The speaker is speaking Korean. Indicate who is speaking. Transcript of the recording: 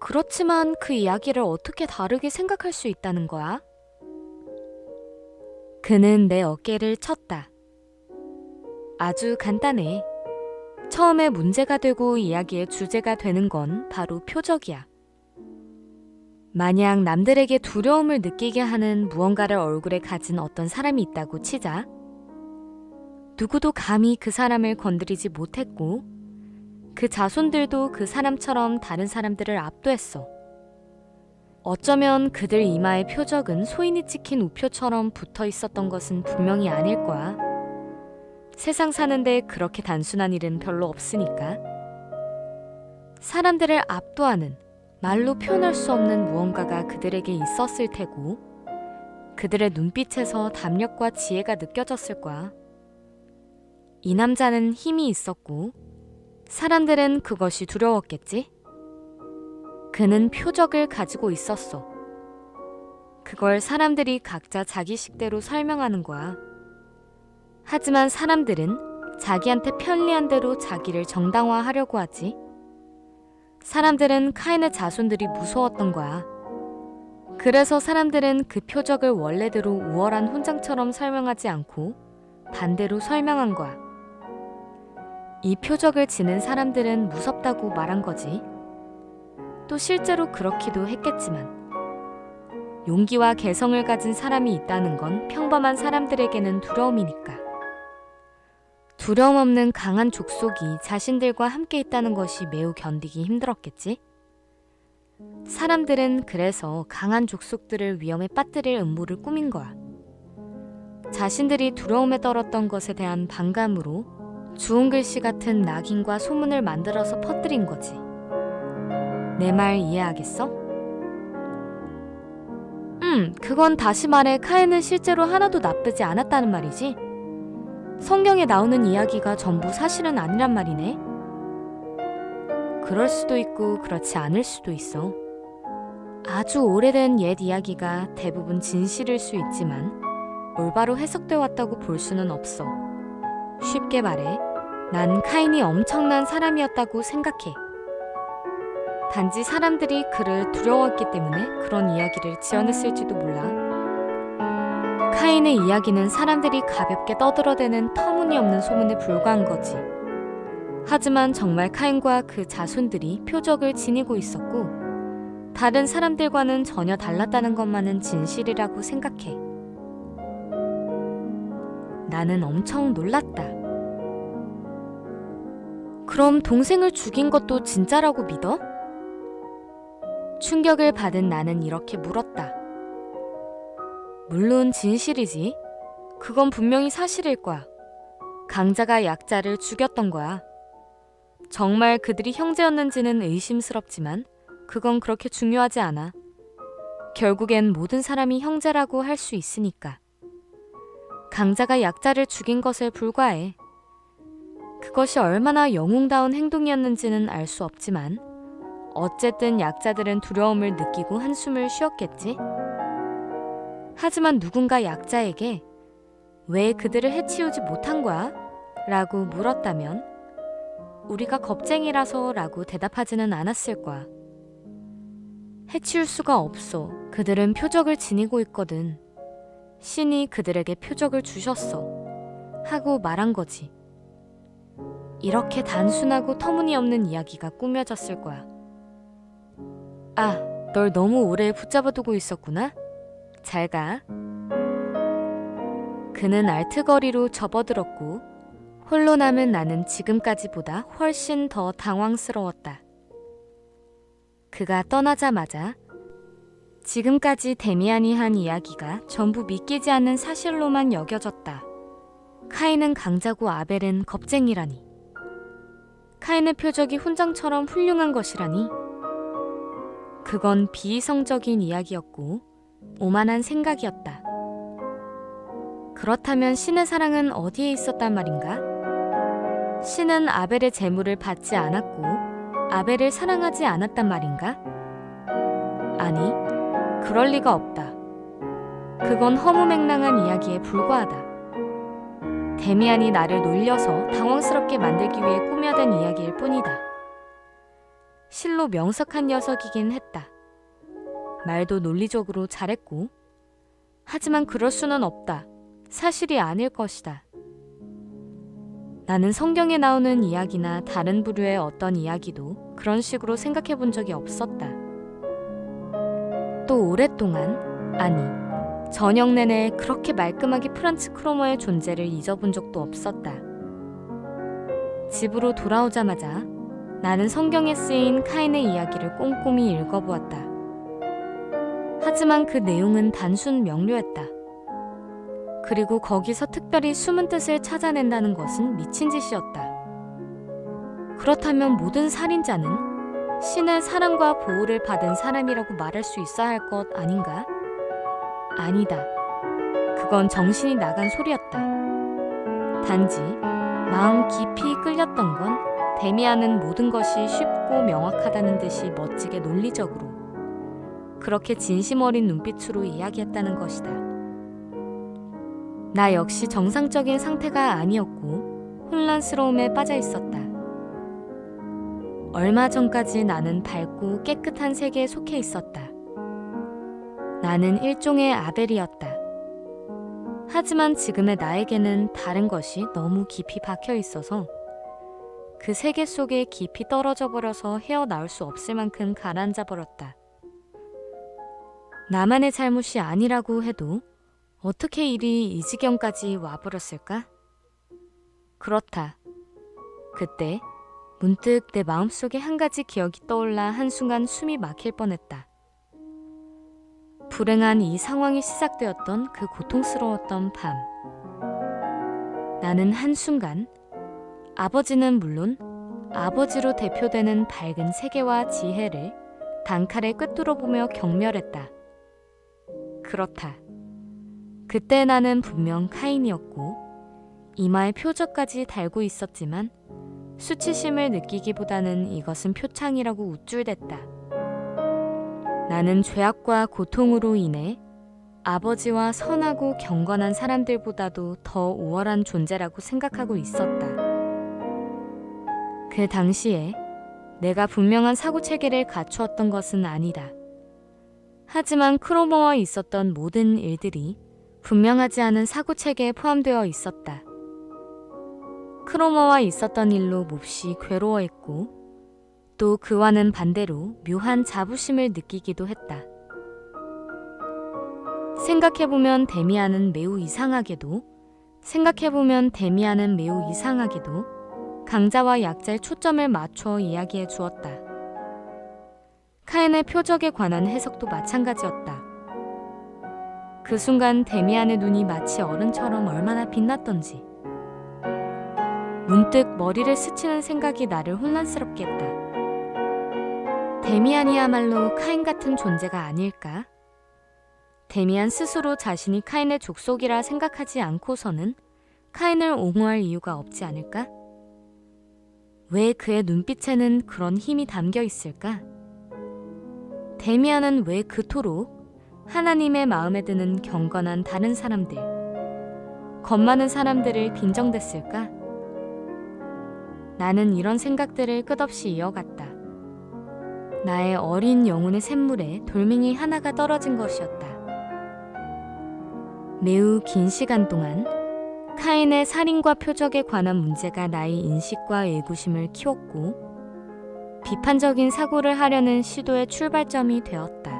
Speaker 1: 그렇지만 그 이야기를 어떻게 다르게 생각할 수 있다는 거야? 그는 내 어깨를 쳤다. 아주 간단해. 처음에 문제가 되고 이야기의 주제가 되는 건 바로 표적이야. 만약 남들에게 두려움을 느끼게 하는 무언가를 얼굴에 가진 어떤 사람이 있다고 치자. 누구도 감히 그 사람을 건드리지 못했고 그 자손들도 그 사람처럼 다른 사람들을 압도했어. 어쩌면 그들 이마의 표적은 소인이 찍힌 우표처럼 붙어 있었던 것은 분명히 아닐 거야. 세상 사는데 그렇게 단순한 일은 별로 없으니까. 사람들을 압도하는, 말로 표현할 수 없는 무언가가 그들에게 있었을 테고 그들의 눈빛에서 담력과 지혜가 느껴졌을 거야. 이 남자는 힘이 있었고 사람들은 그것이 두려웠겠지? 그는 표적을 가지고 있었어. 그걸 사람들이 각자 자기 식대로 설명하는 거야. 하지만 사람들은 자기한테 편리한 대로 자기를 정당화하려고 하지. 사람들은 카인의 자손들이 무서웠던 거야. 그래서 사람들은 그 표적을 원래대로 우월한 훈장처럼 설명하지 않고 반대로 설명한 거야. 이 표적을 지닌 사람들은 무섭다고 말한 거지. 또 실제로 그렇기도 했겠지만 용기와 개성을 가진 사람이 있다는 건 평범한 사람들에게는 두려움이니까. 두려움 없는 강한 족속이 자신들과 함께 있다는 것이 매우 견디기 힘들었겠지? 사람들은 그래서 강한 족속들을 위험에 빠뜨릴 음모를 꾸민 거야. 자신들이 두려움에 떨었던 것에 대한 반감으로 주홍 글씨 같은 낙인과 소문을 만들어서 퍼뜨린 거지. 내 말 이해하겠어? 그건 다시 말해 카인은 실제로 하나도 나쁘지 않았다는 말이지. 성경에 나오는 이야기가 전부 사실은 아니란 말이네. 그럴 수도 있고 그렇지 않을 수도 있어. 아주 오래된 옛 이야기가 대부분 진실일 수 있지만 올바로 해석되어 왔다고 볼 수는 없어. 쉽게 말해, 난 카인이 엄청난 사람이었다고 생각해. 단지 사람들이 그를 두려워했기 때문에 그런 이야기를 지어냈을지도 몰라. 카인의 이야기는 사람들이 가볍게 떠들어대는 터무니없는 소문에 불과한 거지. 하지만 정말 카인과 그 자손들이 표적을 지니고 있었고 다른 사람들과는 전혀 달랐다는 것만은 진실이라고 생각해. 나는 엄청 놀랐다. 그럼 동생을 죽인 것도 진짜라고 믿어? 충격을 받은 나는 이렇게 물었다. 물론 진실이지. 그건 분명히 사실일 거야. 강자가 약자를 죽였던 거야. 정말 그들이 형제였는지는 의심스럽지만 그건 그렇게 중요하지 않아. 결국엔 모든 사람이 형제라고 할 수 있으니까. 강자가 약자를 죽인 것에 불과해. 그것이 얼마나 영웅다운 행동이었는지는 알 수 없지만 어쨌든 약자들은 두려움을 느끼고 한숨을 쉬었겠지. 하지만 누군가 약자에게 왜 그들을 해치우지 못한 거야? 라고 물었다면 우리가 겁쟁이라서 라고 대답하지는 않았을 거야. 해치울 수가 없어. 그들은 표적을 지니고 있거든. 신이 그들에게 표적을 주셨어. 하고 말한 거지. 이렇게 단순하고 터무니없는 이야기가 꾸며졌을 거야. 아, 널 너무 오래 붙잡아두고 있었구나. 잘 가. 그는 알트거리로 접어들었고 홀로 남은 나는 지금까지보다 훨씬 더 당황스러웠다. 그가 떠나자마자 지금까지 데미안이 한 이야기가 전부 믿기지 않는 사실로만 여겨졌다. 카인은 강자고 아벨은 겁쟁이라니. 카인의 표적이 훈장처럼 훌륭한 것이라니. 그건 비이성적인 이야기였고 오만한 생각이었다. 그렇다면 신의 사랑은 어디에 있었단 말인가? 신은 아벨의 재물을 받지 않았고 아벨을 사랑하지 않았단 말인가? 아니, 그럴 리가 없다. 그건 허무맹랑한 이야기에 불과하다. 데미안이 나를 놀려서 당황스럽게 만들기 위해 꾸며댄 이야기일 뿐이다. 실로 명석한 녀석이긴 했다. 말도 논리적으로 잘했고, 하지만 그럴 수는 없다. 사실이 아닐 것이다. 나는 성경에 나오는 이야기나 다른 부류의 어떤 이야기도 그런 식으로 생각해 본 적이 없었다. 또 오랫동안, 아니, 저녁 내내 그렇게 말끔하게 프란츠 크로머의 존재를 잊어본 적도 없었다. 집으로 돌아오자마자 나는 성경에 쓰인 카인의 이야기를 꼼꼼히 읽어보았다. 하지만 그 내용은 단순 명료했다. 그리고 거기서 특별히 숨은 뜻을 찾아낸다는 것은 미친 짓이었다. 그렇다면 모든 살인자는 신의 사랑과 보호를 받은 사람이라고 말할 수 있어야 할 것 아닌가? 아니다. 그건 정신이 나간 소리였다. 단지 마음 깊이 끌렸던 건 데미안은 모든 것이 쉽고 명확하다는 듯이 멋지게 논리적으로 그렇게 진심 어린 눈빛으로 이야기했다는 것이다. 나 역시 정상적인 상태가 아니었고 혼란스러움에 빠져 있었다. 얼마 전까지 나는 밝고 깨끗한 세계에 속해 있었다. 나는 일종의 아벨이었다. 하지만 지금의 나에게는 다른 것이 너무 깊이 박혀 있어서 그 세계 속에 깊이 떨어져 버려서 헤어나올 수 없을 만큼 가라앉아 버렸다. 나만의 잘못이 아니라고 해도 어떻게 일이 이 지경까지 와버렸을까? 그렇다. 그때 문득 내 마음속에 한 가지 기억이 떠올라 한순간 숨이 막힐 뻔했다. 불행한 이 상황이 시작되었던 그 고통스러웠던 밤. 나는 한순간 아버지는 물론 아버지로 대표되는 밝은 세계와 지혜를 단칼에 꿰뚫어 보며 경멸했다. 그렇다. 그때 나는 분명 카인이었고 이마에 표적까지 달고 있었지만 수치심을 느끼기보다는 이것은 표창이라고 우쭐댔다. 나는 죄악과 고통으로 인해 아버지와 선하고 경건한 사람들보다도 더 우월한 존재라고 생각하고 있었다. 그 당시에 내가 분명한 사고체계를 갖추었던 것은 아니다. 하지만 크로머와 있었던 모든 일들이 분명하지 않은 사고체계에 포함되어 있었다. 크로머와 있었던 일로 몹시 괴로워했고 또 그와는 반대로 묘한 자부심을 느끼기도 했다. 생각해보면 데미안은 매우 이상하게도 강자와 약자의 초점을 맞춰 이야기해 주었다. 카인의 표적에 관한 해석도 마찬가지였다. 그 순간 데미안의 눈이 마치 어른처럼 얼마나 빛났던지 문득 머리를 스치는 생각이 나를 혼란스럽게 했다. 데미안이야말로 카인 같은 존재가 아닐까? 데미안 스스로 자신이 카인의 족속이라 생각하지 않고서는 카인을 옹호할 이유가 없지 않을까? 왜 그의 눈빛에는 그런 힘이 담겨 있을까? 데미안은 왜 그토록 하나님의 마음에 드는 경건한 다른 사람들, 겁 많은 사람들을 빈정댔을까? 나는 이런 생각들을 끝없이 이어갔다. 나의 어린 영혼의 샘물에 돌멩이 하나가 떨어진 것이었다. 매우 긴 시간 동안 카인의 살인과 표적에 관한 문제가 나의 인식과 의구심을 키웠고 비판적인 사고를 하려는 시도의 출발점이 되었다.